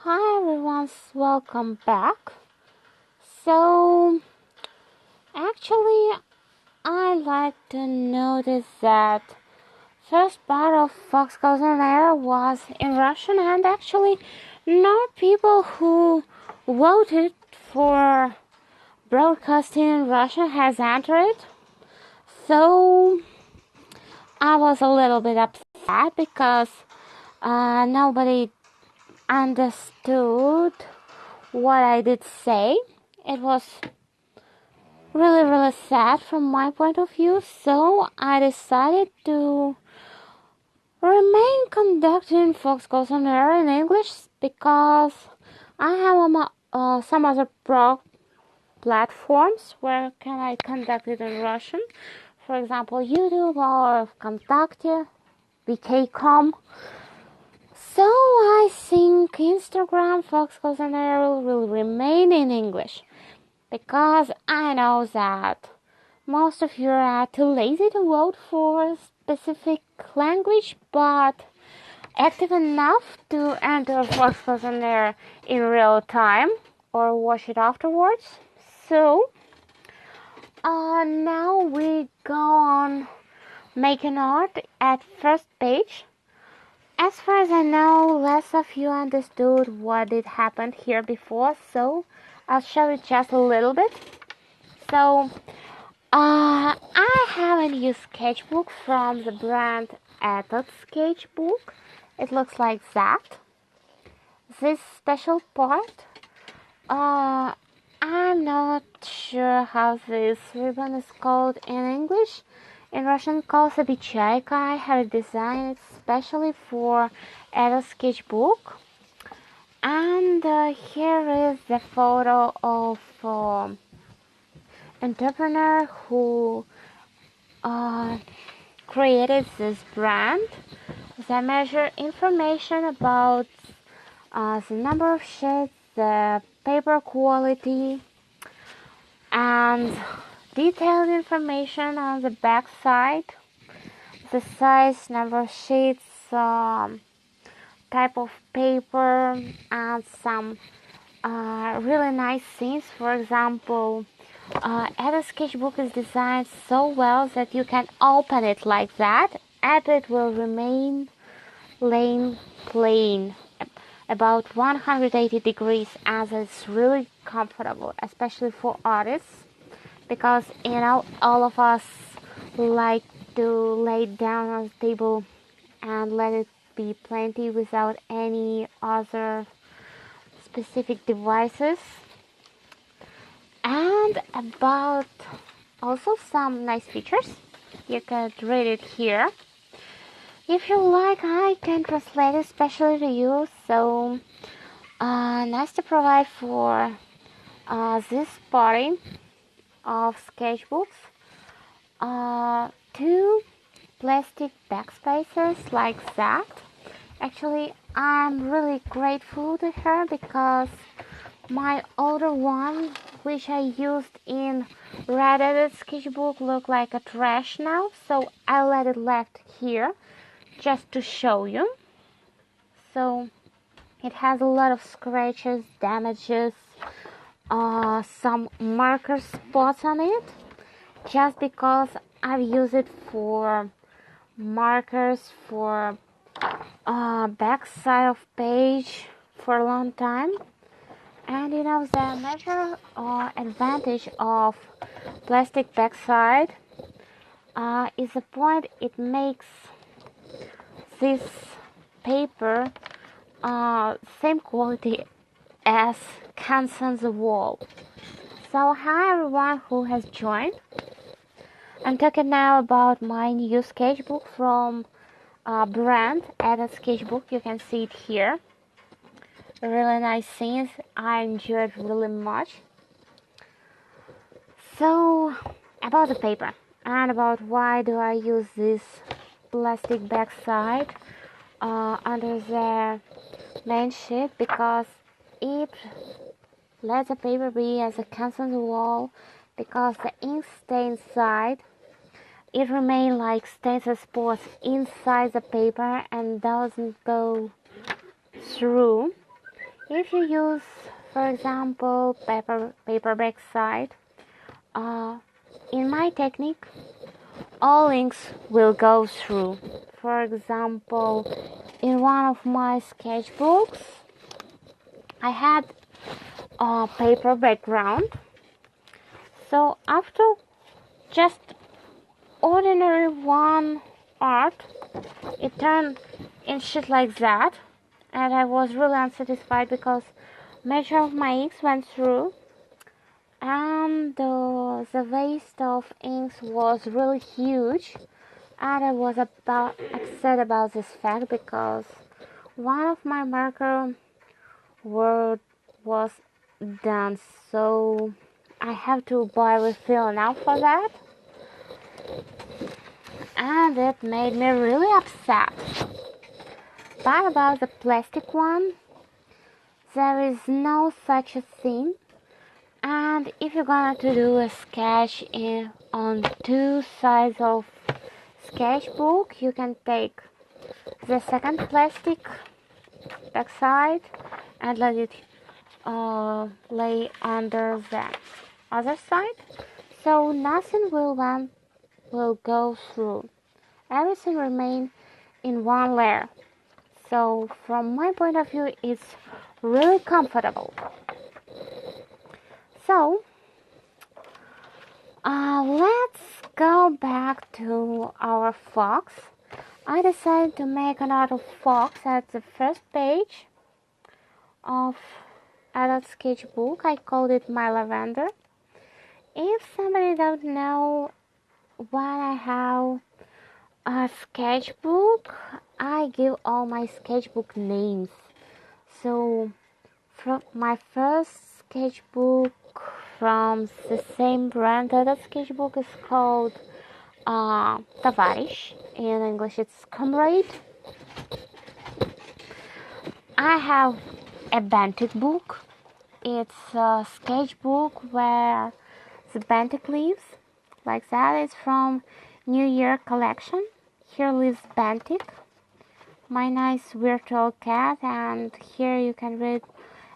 Hi everyone, welcome back. So, actually, I like to notice that first part of Fox Goes on Air was in Russian, and actually, not people who voted for broadcasting in Russian has entered. So, I was a little bit upset because nobody understood what I did say. It was really sad from my point of view, so I decided to remain conducting Fox Goes on Air in English because I have some other platforms where can I conduct it in Russian. For example, YouTube or Vkontakte, VK.com. So I think Instagram Fox Goes on Air will remain in English because I know that most of you are too lazy to vote for a specific language, but active enough to enter Fox Goes on Air in real time or watch it afterwards. So now we go on making art at first page. As far as I know, less of you understood what did happen here before, so I'll show you just a little bit. So, I have a new sketchbook from the brand Этот Sketchbook. It looks like that. This special part, I'm not sure how this ribbon is called in English. In Russian, it calls a бичайка. I have designed it especially for Этот Sketchbook. And here is the photo of entrepreneur who created this brand. They measure information about the number of sheets, the paper quality, and detailed information on the back side, the size, number of sheets, type of paper, and some really nice things. For example, Ada sketchbook is designed so well that you can open it like that and it will remain laying plain about 180 degrees, and it's really comfortable, especially for artists, because all of us like to lay down on the table and let it be plenty without any other specific devices. And about also some nice features, you can read it here. If you like, I can translate it especially to you. So nice to provide for this party of sketchbooks. Two plastic backspaces like that. Actually, I'm really grateful to her because my older one, which I used in red edit sketchbook, looked like a trash now, so I let it left here just to show you. So it has a lot of scratches, damages, some marker spots on it, just because I've used it for markers for back side of page for a long time. And the major advantage of plastic backside is the point it makes this paper same quality as cans on the wall. So hi everyone who has joined. I'm talking now about my new sketchbook from brand Edit Sketchbook. You can see it here. Really nice things. I enjoyed really much. So about the paper and about why do I use this plastic backside under the main sheet, because it lets the paper be as a constant wall, because the ink stains side it remains like stains and spots inside the paper and doesn't go through. If you use, for example, paperback side, in my technique, all inks will go through. For example, in one of my sketchbooks, I had a paper background. So after just ordinary one art, it turned in shit like that, and I was really unsatisfied because major of my inks went through, and the waste of inks was really huge, and I was upset about this fact because one of my marker was done, so I have to buy refill now for that, and it made me really upset. But about the plastic one, there is no such a thing. And if you're gonna to do a sketch on two sides of sketchbook, you can take the second plastic backside and let it lay under the other side, so nothing will go through. Everything remain in one layer. So from my point of view, it's really comfortable. So let's go back to our fox. I decided to make another fox at the first page of adult sketchbook. I called it My Lavender. If somebody don't know why I have a sketchbook, I give all my sketchbook names. So from my first sketchbook from the same brand, that sketchbook is called Товарищ. In English it's comrade. I have a Bantic book. It's a sketchbook where the Bantic lives, like that. It's from New Year collection. Here lives Bantic, my nice virtual cat, and here you can read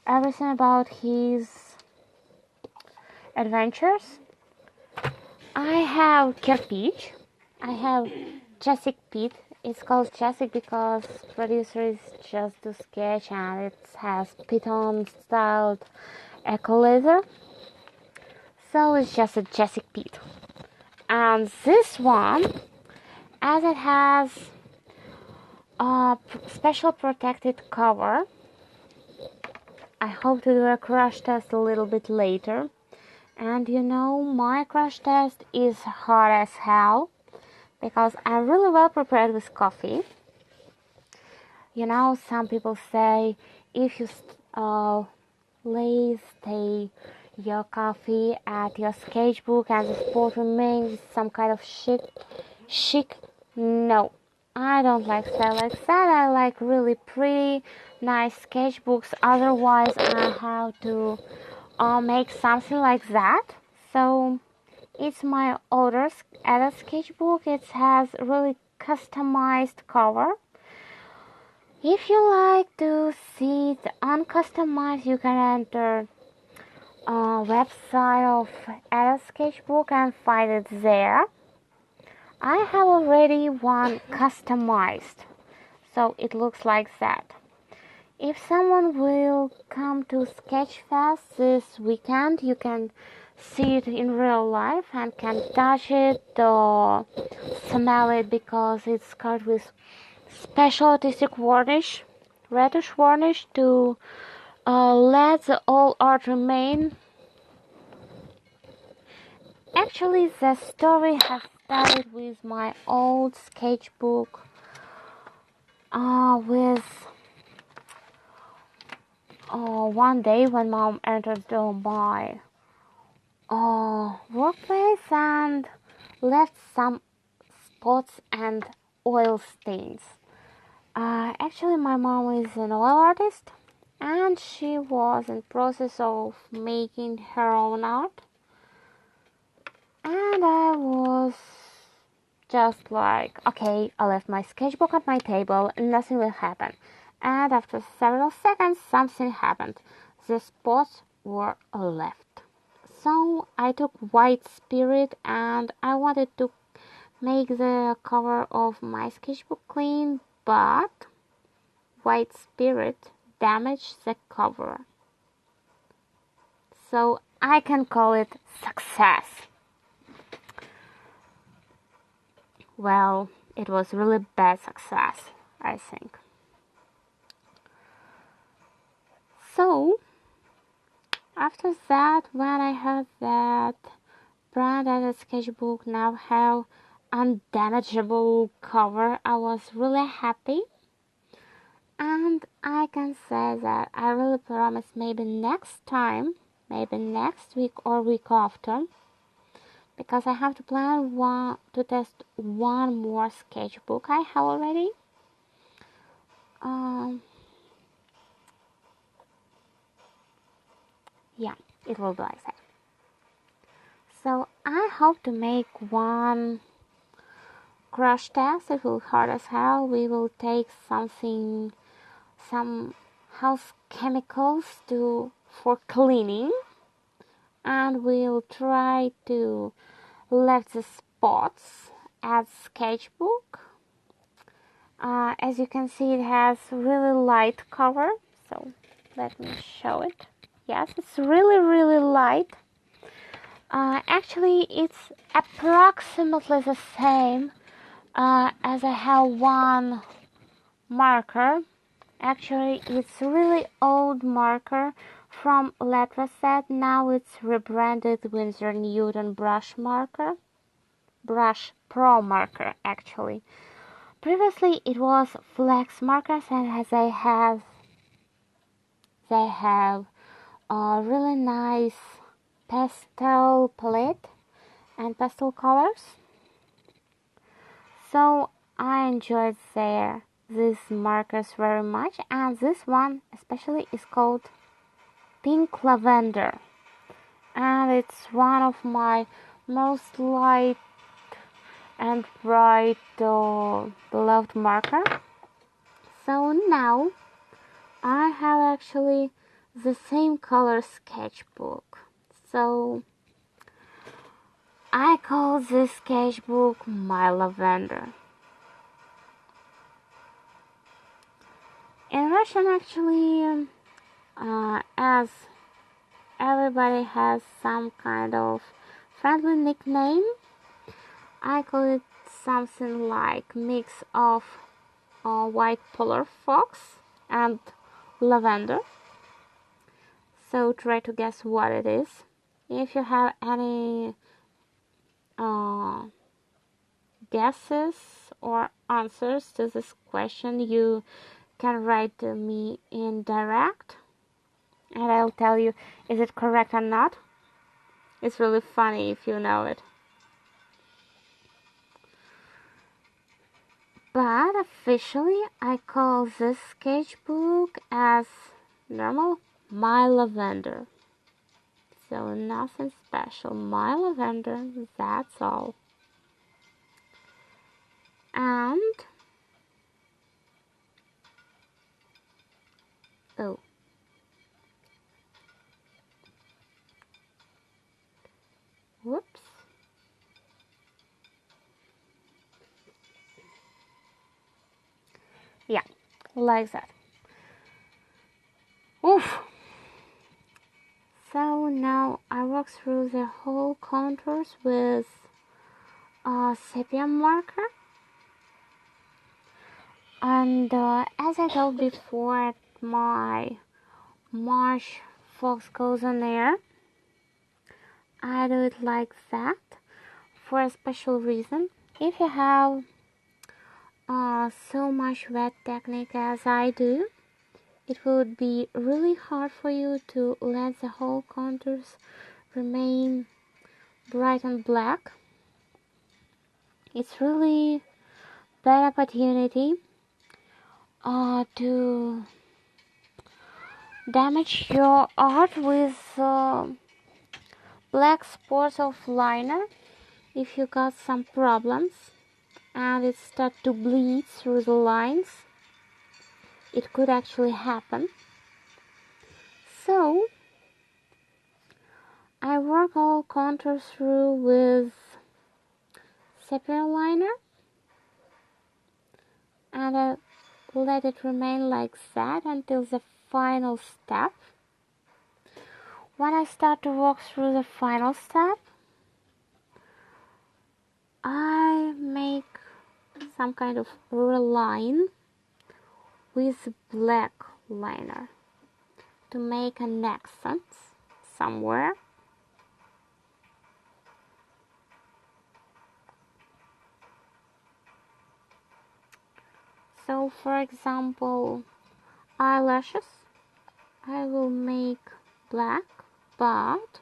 everything about his adventures. I have Kirpich. I have Jessic Pete. It's called Jessic because producer is just to sketch, and it has piton styled eco leather. So it's just a Jessic Pete. And this one, as it has a special protected cover, I hope to do a crash test a little bit later. And you know, my crash test is hard as hell because I'm really well prepared with coffee. You know, some people say if you stay your coffee at your sketchbook and the spot remains some kind of chic. No, I don't like that like that. I like really pretty, nice sketchbooks. Otherwise, I have to make something like that. So it's my older adult sketchbook. It has really customized cover. If you like to see it uncustomized, you can enter website of adult sketchbook and find it there. I have already one customized, so it looks like that. If someone will come to Sketchfest this weekend, you can see it in real life and can touch it or smell it because it's covered with special artistic varnish, reddish varnish to let the old art remain. Actually, the story has started with my old sketchbook with one day when mom entered my workplace and left some spots and oil stains. Actually, my mom is an oil artist and she was in process of making her own art. And I was just like, okay, I left my sketchbook at my table, nothing will happen. and after several seconds something happened. The spots were left. So I took white spirit and I wanted to make the cover of my sketchbook clean, but white spirit damaged the cover. So I can call it success. Well, it was really bad success, I think. So after that, when I heard that brand and sketchbook now have undamageable cover, I was really happy. And I can say that I really promise maybe next time, maybe next week or week after, because I have to plan to test one more sketchbook I have already. Yeah, it will be like that. So I hope to make one crash test. It will hard as hell. We will take some house chemicals for cleaning, and we'll try to left the spots at sketchbook. As you can see, it has really light cover, so let me show it. Yes, it's really light. Actually, it's approximately the same as I have one marker. Actually, it's really old marker from Letraset. Now it's rebranded Winsor Newton Brush Pro marker, actually. Previously, it was Flex markers, and as they have a really nice pastel palette and pastel colors. So I enjoyed these markers very much, and this one especially is called Pink Lavender, and it's one of my most light and bright beloved marker. So now I have actually the same color sketchbook. So I call this sketchbook my lavender. In Russian, actually, as everybody has some kind of friendly nickname, I call it something like mix of white polar fox and lavender. So try to guess what it is. If you have any guesses or answers to this question, you can write to me in direct, and I'll tell you is it correct or not. It's really funny if you know it. But officially, I call this sketchbook as normal my lavender. So nothing special, my lavender, that's all. And oh, whoops. Yeah, like that. Oof. So now I work through the whole contours with a sepia marker. And as I told before, my marsh fox goes on air. I do it like that for a special reason. If you have so much wet technique as I do, it would be really hard for you to let the whole contours remain bright and black. It's really bad opportunity to damage your art with black spots of liner if you got some problems and it start to bleed through the lines. it could actually happen. So I work all contours through with sepia liner, and I let it remain like that until the final step. When I start to walk through the final step, I make some kind of line with black liner to make an accent somewhere. So for example, eyelashes, I will make black, but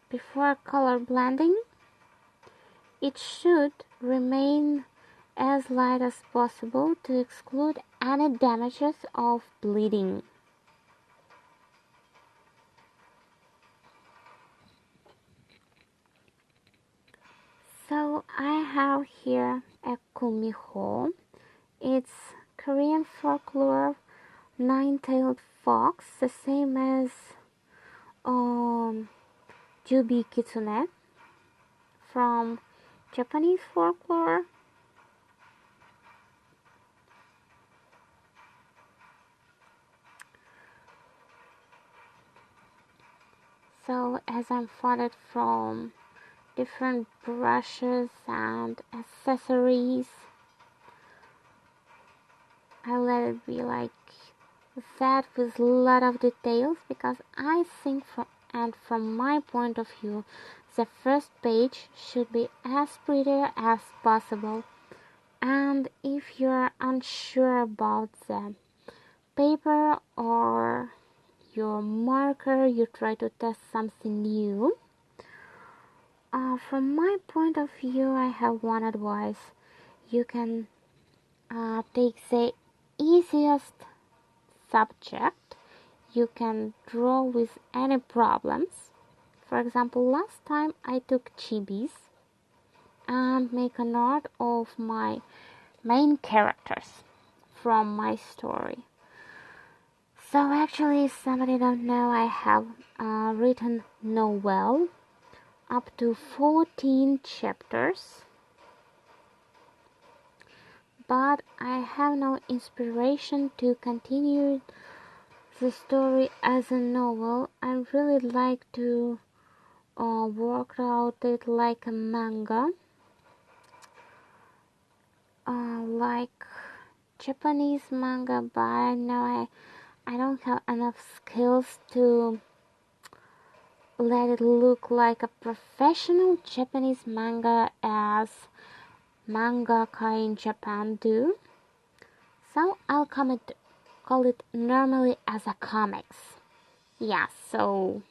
before color blending, it should remain as light as possible to exclude any damages of bleeding. So I have here a kumiho. It's Korean folklore nine-tailed fox, the same as Jubi Kitsune from Japanese folklore. So as I'm funded from different brushes and accessories, I let it be like that with a lot of details, because I think from my point of view, the first page should be as pretty as possible. And if you're unsure about the paper or your marker, you try to test something new. From my point of view, I have one advice. You can take the easiest subject. You can draw with any problems. For example, last time I took chibis and make an art of my main characters from my story. So actually, if somebody don't know, I have written novel up to 14 chapters, but I have no inspiration to continue the story as a novel. I really like to work out it like a manga, like Japanese manga, but I know I don't have enough skills to let it look like a professional Japanese manga as mangaka in Japan do. So I'll call it normally as a comics. Yeah, so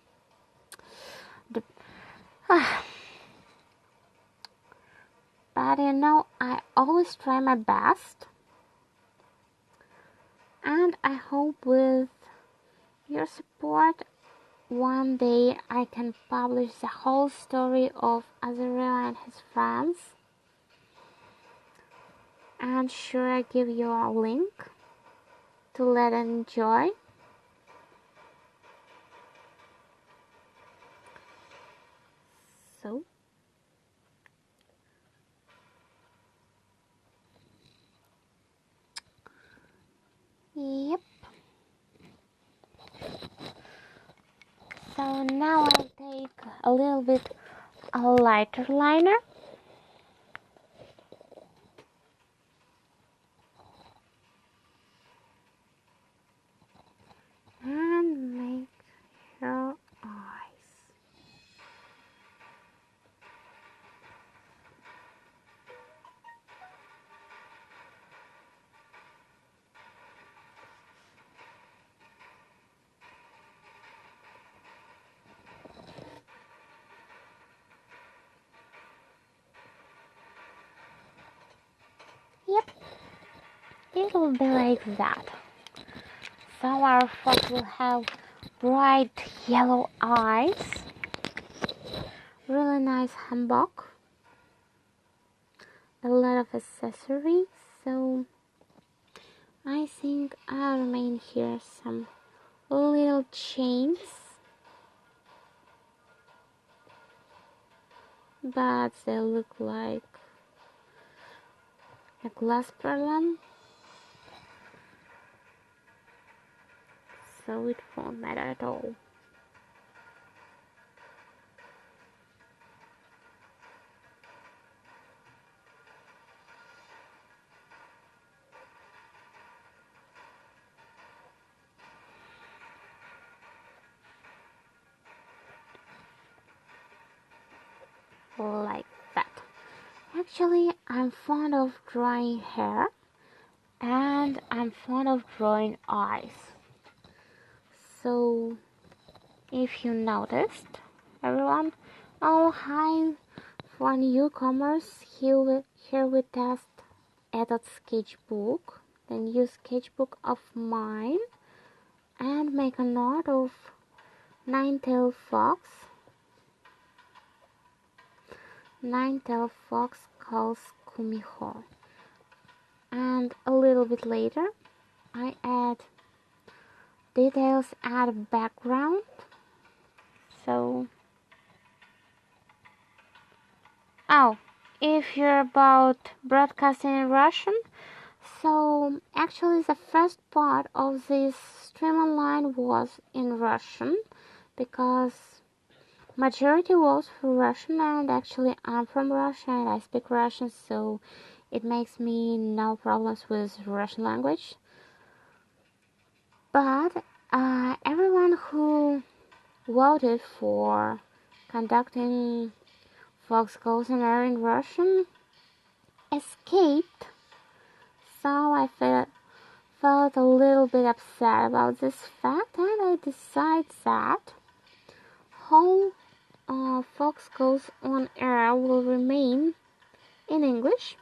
but you know, I always try my best, and I hope with your support one day I can publish the whole story of Azariah and his friends. And sure, I give you a link to let and enjoy. So yep. So now I'll take a little bit a lighter liner. And make your eyes. Yep, it will be like that. So our fox will have bright yellow eyes, really nice hanbok, a lot of accessories. So I think I'll remain here some little chains, but they look like a glass problem, so it won't matter at all. Like that. Actually, I'm fond of drawing hair and I'm fond of drawing eyes. So, if you noticed, everyone, oh hi, for newcomers, here we test edit sketchbook, then use sketchbook of mine and make a knot of nine-tailed fox. Nine-tailed fox calls Kumiho. And a little bit later, I add details, add background. So, if you're about broadcasting in Russian, so actually the first part of this stream online was in Russian because majority was for Russian, and actually I'm from Russia and I speak Russian, so it makes me no problems with Russian language. But everyone who voted for conducting Fox Goes on Air in Russian escaped, so I felt a little bit upset about this fact, and I decided that whole Fox Goes on Air will remain in English,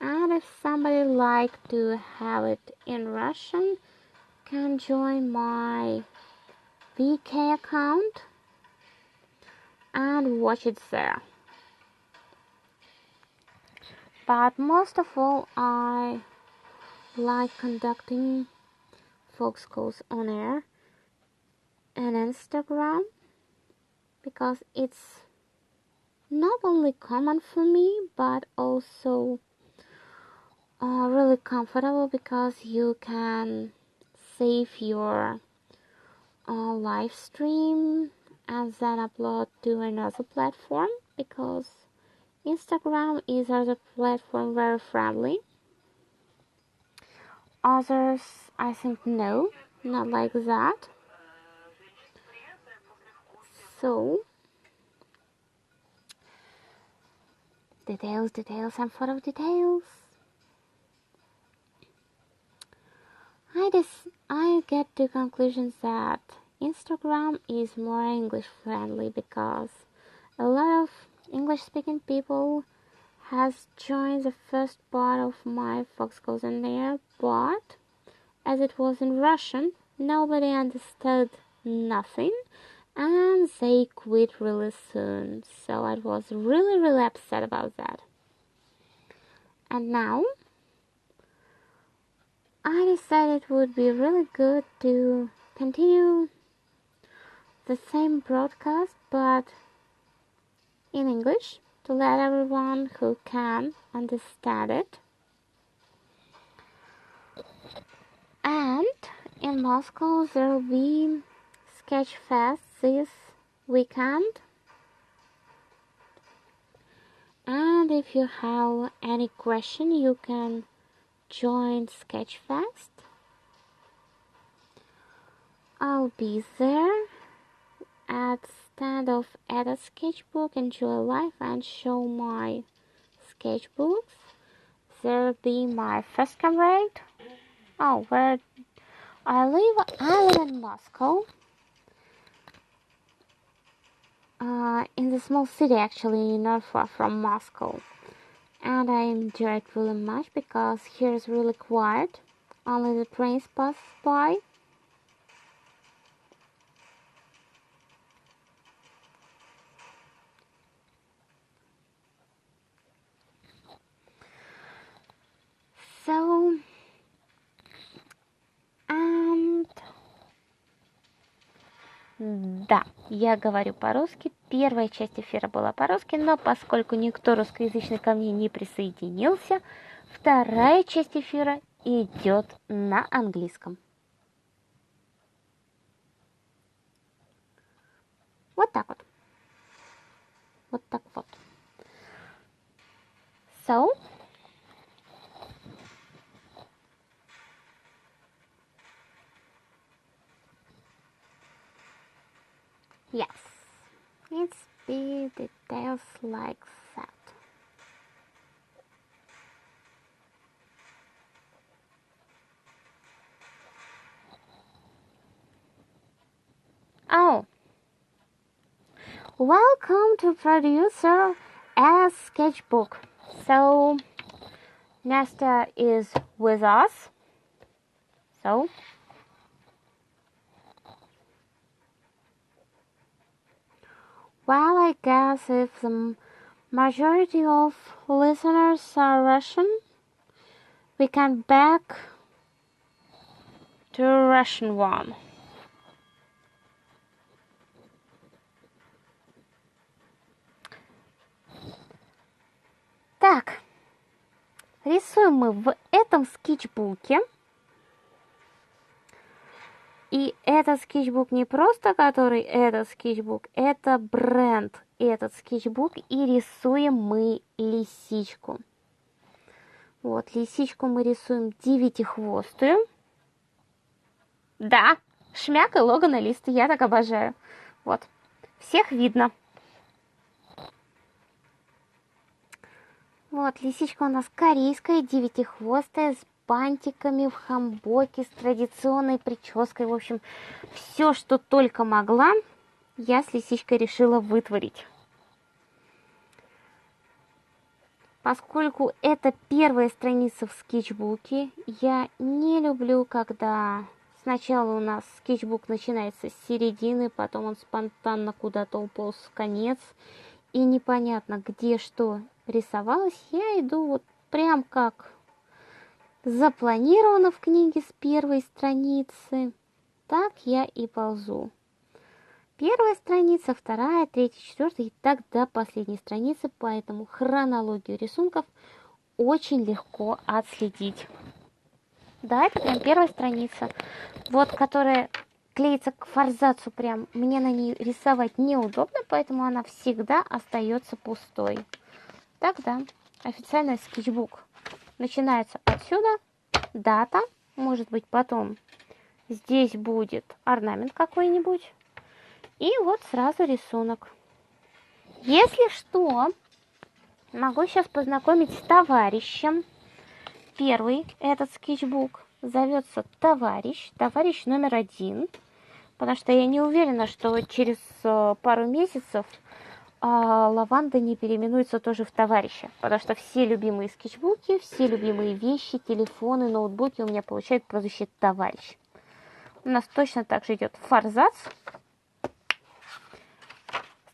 and if somebody like to have it in Russian, can join my VK account and watch it there. But most of all, I like conducting Fox Goes on Air and Instagram because it's not only common for me but also really comfortable because you can save your live stream and then upload to another platform, because Instagram is other platform very friendly. Others, I think, no, not like that. So, details, and photo details. I get to conclusions that Instagram is more English friendly because a lot of English speaking people has joined the first part of my Fox Goes on Air, but as it was in Russian, nobody understood nothing and they quit really soon. So I was really upset about that. And now I decided it would be really good to continue the same broadcast but in English to let everyone who can understand it. And in Moscow there will be Sketchfest this weekend. And if you have any question, you can join Sketchfest. I'll be there at stand of Edit Sketchbook, enjoy life and show my sketchbooks. There'll be my first comrade. Where I live in Moscow. In the small city actually, not far from Moscow. And I enjoy it really much because here is really quiet. Only the trains pass by. So Да, я говорю по-русски. Первая часть эфира была по-русски, но поскольку никто русскоязычный ко мне не присоединился, вторая часть эфира идет на английском. Вот так вот. Вот так вот. So, yes, it's be details like that. Oh, welcome to producer as sketchbook. So, Nesta is with us. So, well, I guess if the majority of listeners are Russian, we can back to Russian one. Так, рисуем мы в этом скетчбуке. И этот скетчбук не просто который этот скетчбук, это бренд этот скетчбук. И рисуем мы лисичку. Вот, лисичку мы рисуем девятихвостую. Да, шмяк и лого на лист, я так обожаю. Вот, всех видно. Вот, лисичка у нас корейская, девятихвостая, с бантиками, в хамбоке, с традиционной прической. В общем, все, что только могла, я с лисичкой решила вытворить. Поскольку это первая страница в скетчбуке, я не люблю, когда сначала у нас скетчбук начинается с середины, потом он спонтанно куда-то уполз в конец, и непонятно, где что рисовалось. Я иду вот прям как запланировано в книге с первой страницы, так я и ползу. Первая страница, вторая, третья, четвертая и так до последней страницы, поэтому хронологию рисунков очень легко отследить. Да, это прям первая страница, вот, которая клеится к форзацу, прям мне на ней рисовать неудобно, поэтому она всегда остается пустой. Так, да, официальный скетчбук начинается отсюда, дата, может быть потом здесь будет орнамент какой-нибудь, и вот сразу рисунок. Если что, могу сейчас познакомить с товарищем. Первый этот скетчбук зовется товарищ номер 1, потому что я не уверена, что через пару месяцев лаванда не переименуется тоже в товарища, потому что все любимые скетчбуки, все любимые вещи, телефоны, ноутбуки у меня получают прозвище товарищ. У нас точно так же идет форзац.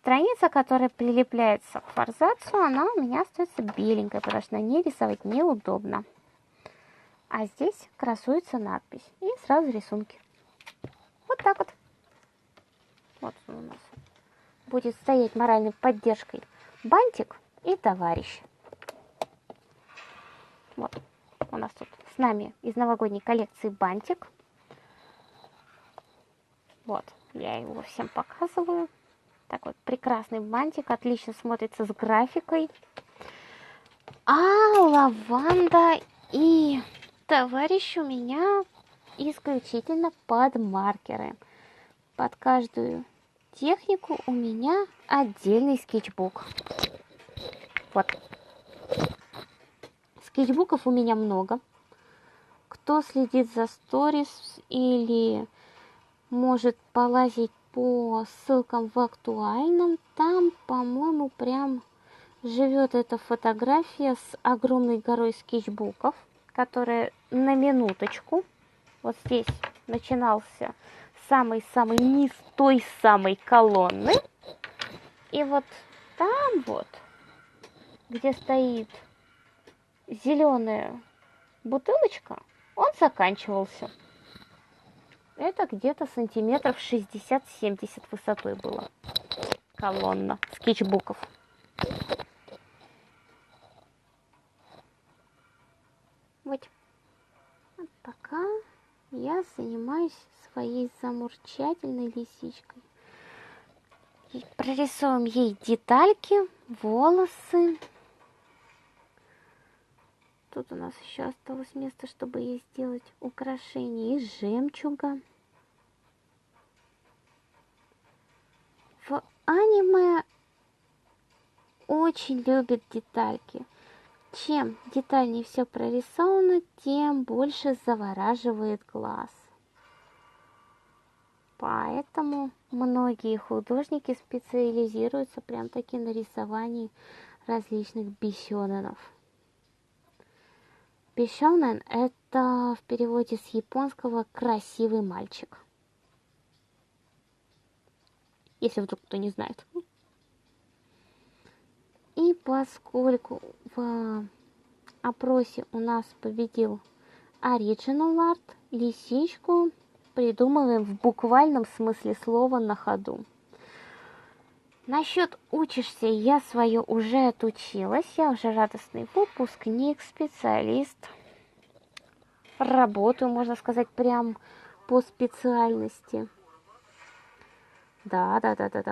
Страница, которая прилепляется к форзацу, она у меня остается беленькой, потому что на ней рисовать неудобно. А здесь красуется надпись и сразу рисунки. Вот так вот. Вот он у нас будет стоять моральной поддержкой бантик и товарищ. Вот у нас тут с нами из новогодней коллекции бантик. Вот, я его всем показываю. Так вот, прекрасный бантик, отлично смотрится с графикой. А лаванда и товарищ у меня исключительно под маркеры. Под каждую технику у меня отдельный скетчбук. Вот. Скетчбуков у меня много. Кто следит за сторис или может полазить по ссылкам в актуальном, там, по-моему, прям живет эта фотография с огромной горой скетчбуков, которая на минуточку, вот здесь начинался самый-самый низ той самой колонны, и вот там вот, где стоит зеленая бутылочка, он заканчивался. Это где-то сантиметров 60-70 высотой было. Колонна скетчбуков. Вот. Вот пока я занимаюсь своей замурчательной лисичкой. И прорисуем ей детальки, волосы. Тут у нас еще осталось место, чтобы ей сделать украшение из жемчуга. В аниме очень любят детальки. Чем детальнее все прорисовано, тем больше завораживает глаз. Поэтому многие художники специализируются прям-таки на рисовании различных бисёнэнов. Бисёнэн — это в переводе с японского «красивый мальчик». Если вдруг кто не знает. И поскольку в опросе у нас победил Original Art, лисичку придумываем в буквальном смысле слова на ходу. Насчет учишься, я свое уже отучилась, я уже радостный выпускник, специалист. Работаю, можно сказать, прям по специальности. Да,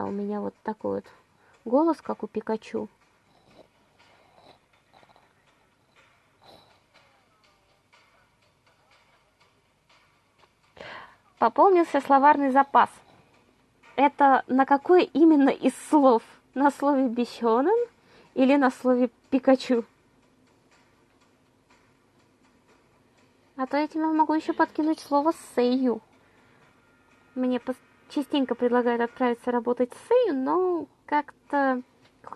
у меня вот такой вот голос, как у Пикачу. Пополнился словарный запас. Это на какое именно из слов? На слове бисёнэн или на слове Пикачу? А то я тебе могу еще подкинуть слово сэйю. Мне частенько предлагают отправиться работать с сэйю, но как-то,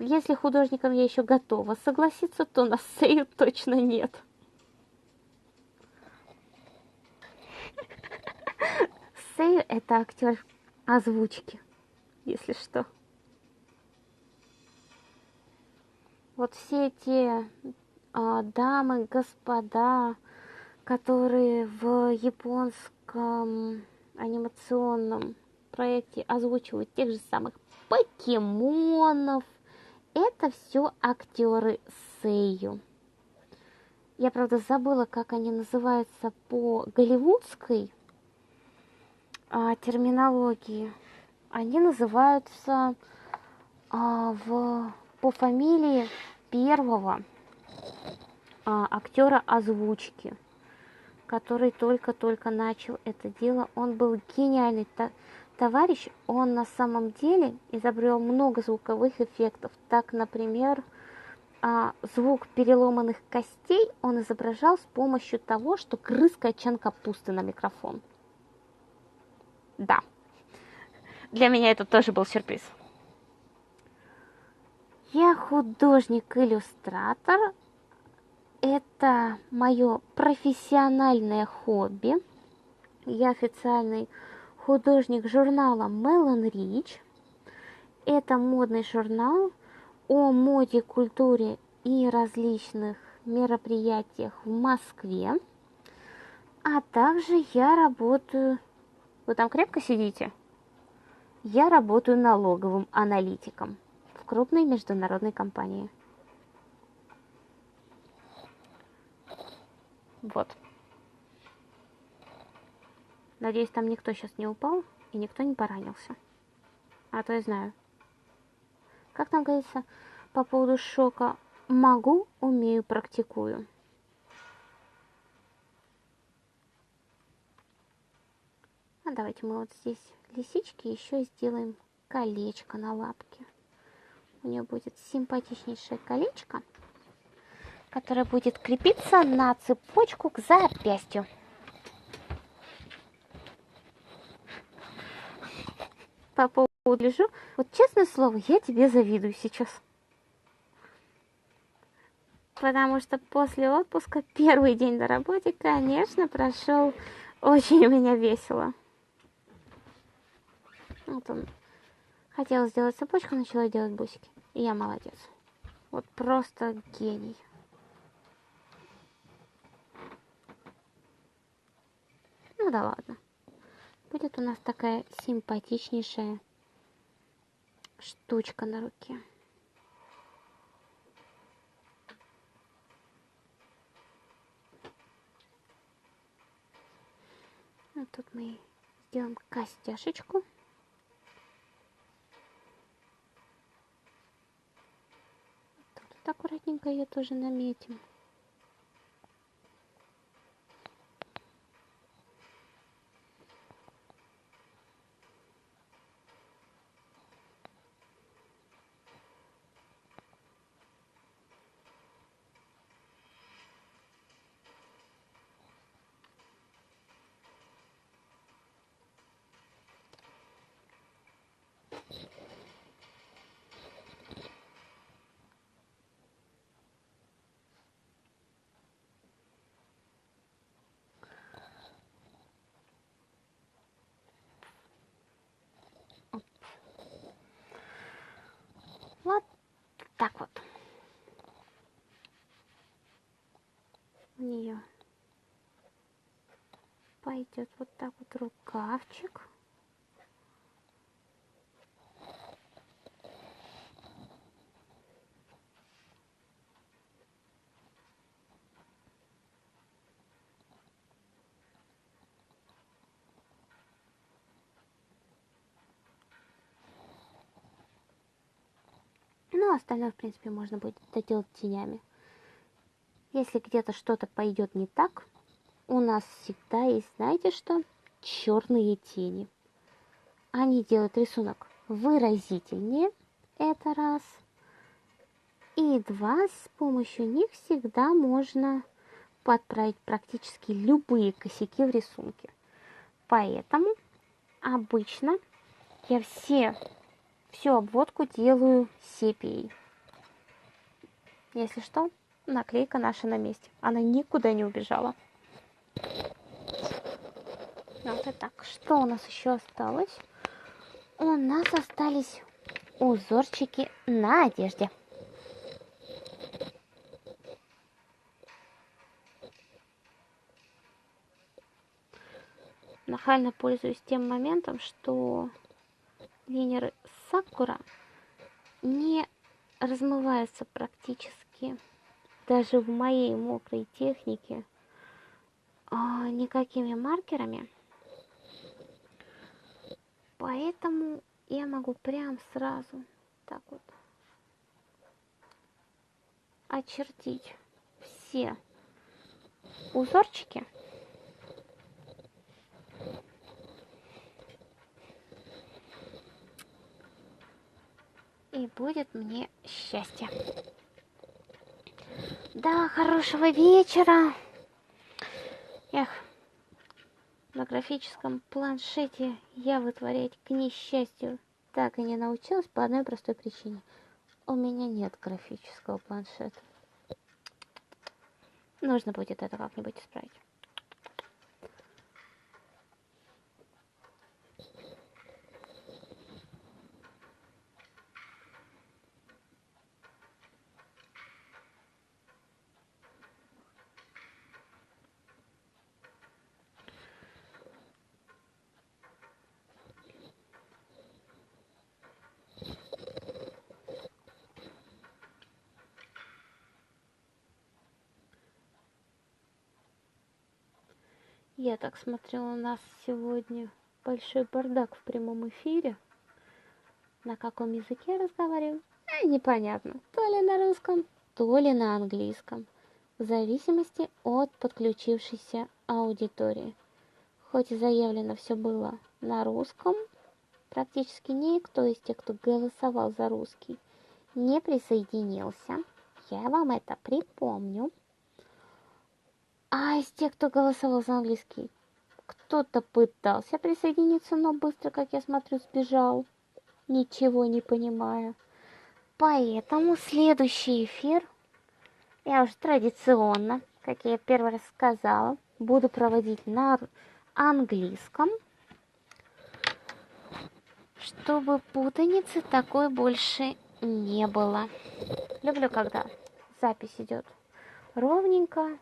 если художником я еще готова согласиться, то на сэйю точно нет. Сэйю — это актер озвучки, если что. Вот все те дамы, господа, которые в японском анимационном проекте озвучивают тех же самых покемонов, это все актеры сэйю. Я, правда, забыла, как они называются по голливудской терминологии. Они называются по фамилии первого актера озвучки, который только-только начал это дело. Он был гениальный товарищ. Он на самом деле изобрел много звуковых эффектов. Так, например, звук переломанных костей он изображал с помощью того, что грыз качан капусты на микрофон. Да, для меня это тоже был сюрприз. Я художник-иллюстратор. Это мое профессиональное хобби. Я официальный художник журнала Melon Rich. Это модный журнал о моде, культуре и различных мероприятиях в Москве. А также я работаю... Вы там крепко сидите? Я работаю налоговым аналитиком в крупной международной компании. Вот. Надеюсь, там никто сейчас не упал и никто не поранился. А то я знаю. Как там говорится по поводу шока? Могу, умею, практикую. А давайте мы вот здесь лисички еще сделаем колечко на лапке. У нее будет симпатичнейшее колечко, которое будет крепиться на цепочку к запястью. По поводу лежу, вот честное слово, я тебе завидую сейчас. Потому что после отпуска первый день на работе, конечно, прошел очень у меня весело. Вот он хотела сделать цепочку, начала делать бусики. И я молодец. Вот просто гений. Ну да ладно. Будет у нас такая симпатичнейшая штучка на руке. Вот тут мы сделаем костяшечку. Тут вот аккуратненько ее тоже наметим. Вот так вот. У нее пойдет вот так вот рукавчик. Ну, остальное, в принципе, можно будет доделать тенями. Если где-то что-то пойдет не так, у нас всегда есть, знаете что? Черные тени. Они делают рисунок выразительнее, это раз. И два, с помощью них всегда можно подправить практически любые косяки в рисунке. Поэтому обычно я всю обводку делаю сепией. Если что, наклейка наша на месте. Она никуда не убежала. Вот и так. Что у нас еще осталось? У нас остались узорчики на одежде. Нахально пользуюсь тем моментом, что линеры сакура не размываются практически даже в моей мокрой технике никакими маркерами. Поэтому я могу прям сразу так вот очертить все узорчики. И будет мне счастье. Да, хорошего вечера. Эх, на графическом планшете я вытворять к несчастью так и не научилась по одной простой причине. У меня нет графического планшета. Нужно будет это как-нибудь исправить. Я так смотрю, у нас сегодня большой бардак в прямом эфире. На каком языке разговариваю? Непонятно. То ли на русском, то ли на английском. В зависимости от подключившейся аудитории. Хоть и заявлено все было на русском, практически никто из тех, кто голосовал за русский, не присоединился. Я вам это припомню. А из тех, кто голосовал за английский, кто-то пытался присоединиться, но быстро, как я смотрю, сбежал, ничего не понимая. Поэтому следующий эфир я уже традиционно, как я первый раз сказала, буду проводить на английском, чтобы путаницы такой больше не было. Люблю, когда запись идет ровненько,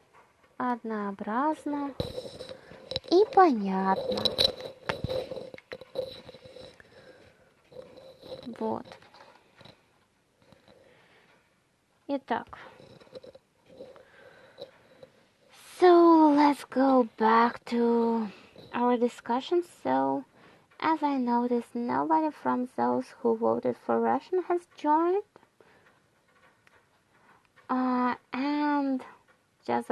однообразно и понятно. Вот. Итак. So let's go back to our discussion. So, as I noticed, nobody from those who voted for Russian has joined. And just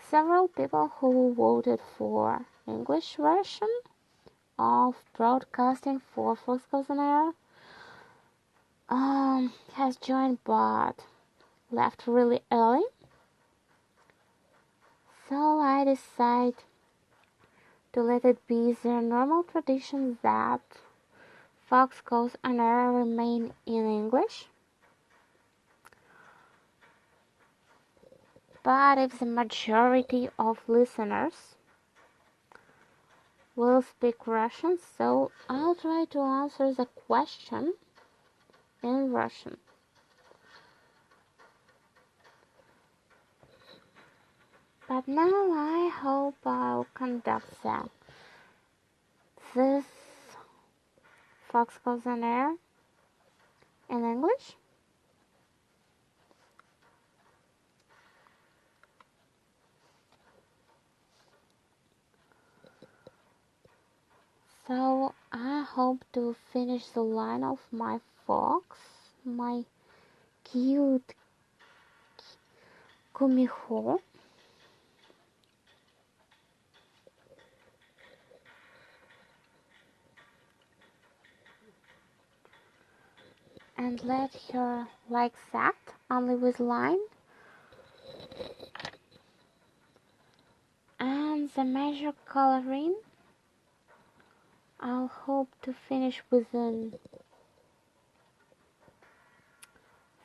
several people who voted for English version of broadcasting for Fox on Air has joined but left really early. So I decided to let it be their normal tradition that Fox Goes on Air remain in English. But if the majority of listeners will speak Russian, so I'll try to answer the question in Russian. But now I hope I'll conduct that. This Fox Goes on Air in English. So I hope to finish the line of my fox, my cute Kumiho. And let her like that, only with line. And the measure coloring, I'll hope to finish within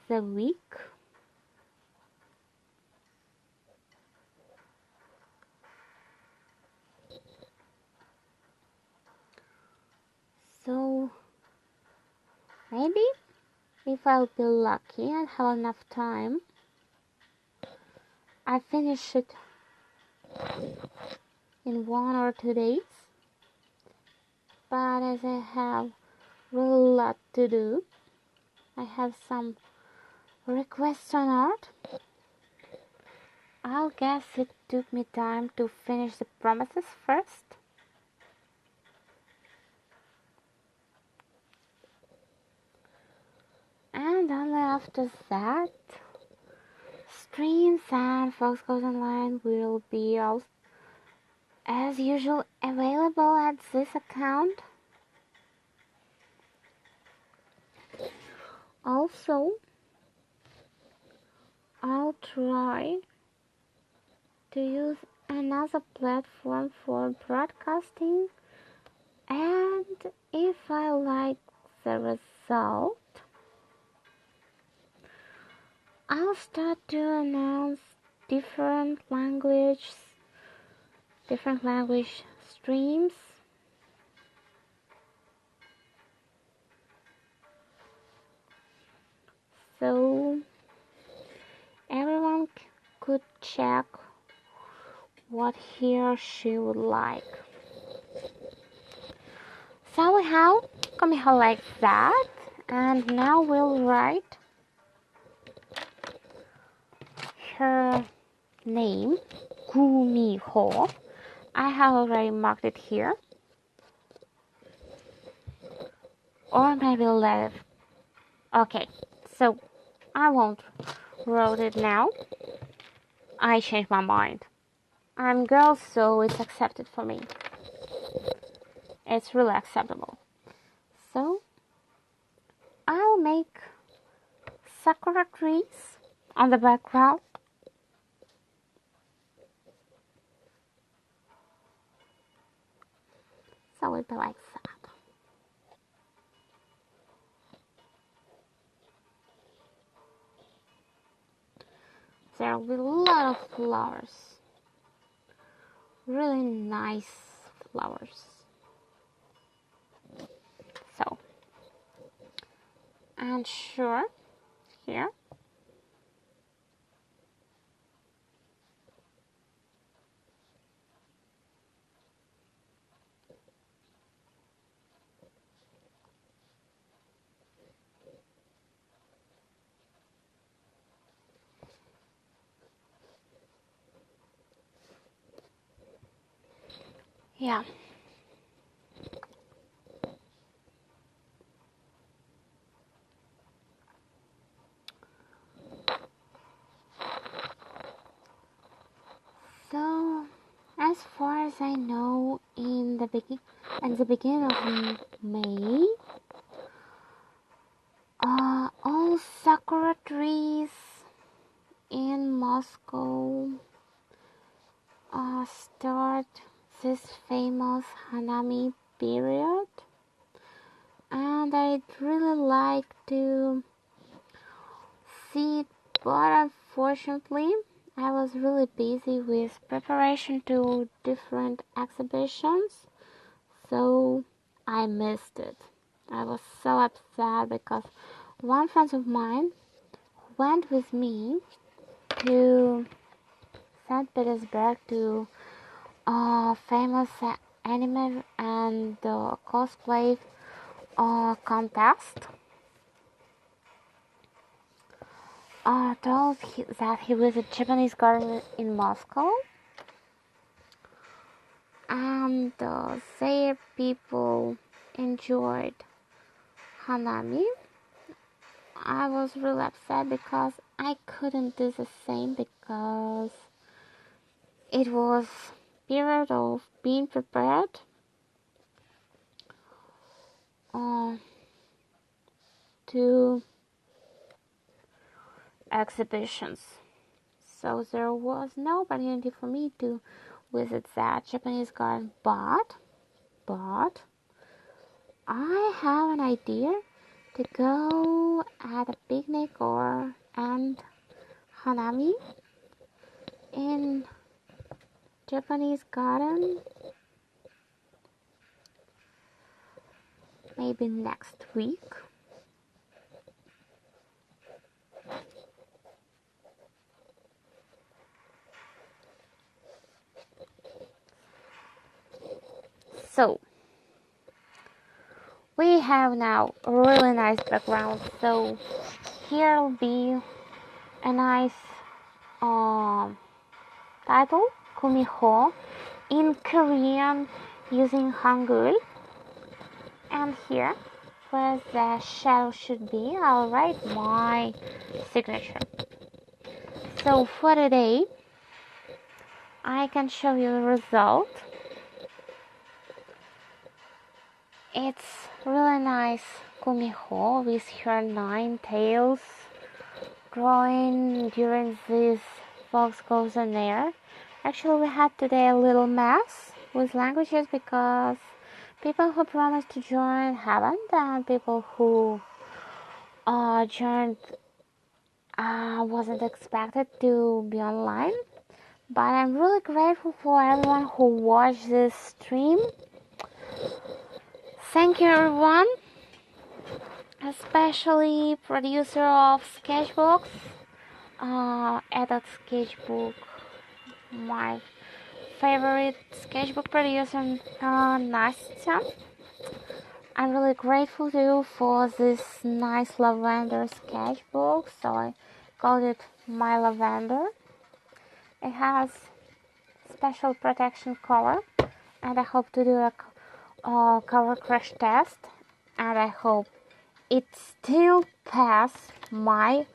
the week. So maybe if I'll be lucky and have enough time, I finish it in 1 or 2 days. But as I have really a lot to do, I have some requests on art. I'll guess it took me time to finish the promises first. And only after that, streams and Fox Goes Online will be as usual available at this account. Also, I'll try to use another platform for broadcasting, and if I like the result, I'll start to announce different language streams. So everyone could check what he or she would like. So we have Kumiho like that, and now we'll write her name, Kumiho. I have already marked it here. Or maybe let it. Okay, so I won't write it now. I changed my mind. I'm girl, so it's accepted for me. It's really acceptable. So I'll make sakura trees on the background. So it'll be like that. There will be a lot of flowers. Really nice flowers. So, and sure, here. Yeah. So, as far as I know, in the beginning of May, all sakura trees in Moscow start this famous Hanami period, and I'd really like to see it, but unfortunately I was really busy with preparation to different exhibitions, so I missed it. I was so upset because one friend of mine went with me to St. Petersburg to a famous anime and cosplay contest. Told that he was a Japanese garden in Moscow, and their people enjoyed Hanami. I was really upset because I couldn't do the same because it was period of being prepared to exhibitions. So there was no opportunity for me to visit that Japanese garden, but I have an idea to go at a picnic and Hanami in Japanese garden maybe next week. So we have now a really nice background, so here will be a nice title, Kumiho, in Korean using Hangul. And here, where the shadow should be, I'll write my signature. So for today, I can show you the result. It's really nice Kumiho with her 9 tails growing during this fox goes on air. Actually, we had today a little mess with languages because people who promised to join haven't, and people who joined wasn't expected to be online. But I'm really grateful for everyone who watched this stream. Thank you, everyone, especially producer of sketchbooks, Edit Sketchbook, my favorite sketchbook producer, Nastya. I'm really grateful to you for this nice lavender sketchbook, so I called it My Lavender. It has special protection cover, and I hope to do a cover crash test, and I hope it still pass my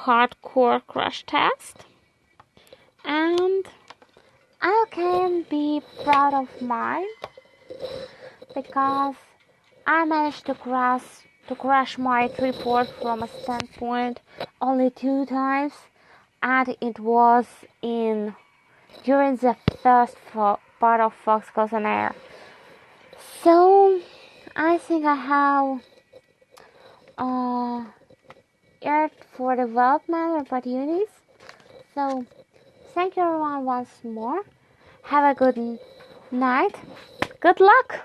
hardcore crash test, and I can be proud of mine because I managed to crash my tripod from a standpoint only 2 times, and it was during the first part of Fox Goes on Air. So I think I have earth for development opportunities. So thank you everyone once more. Have a good night. Good luck.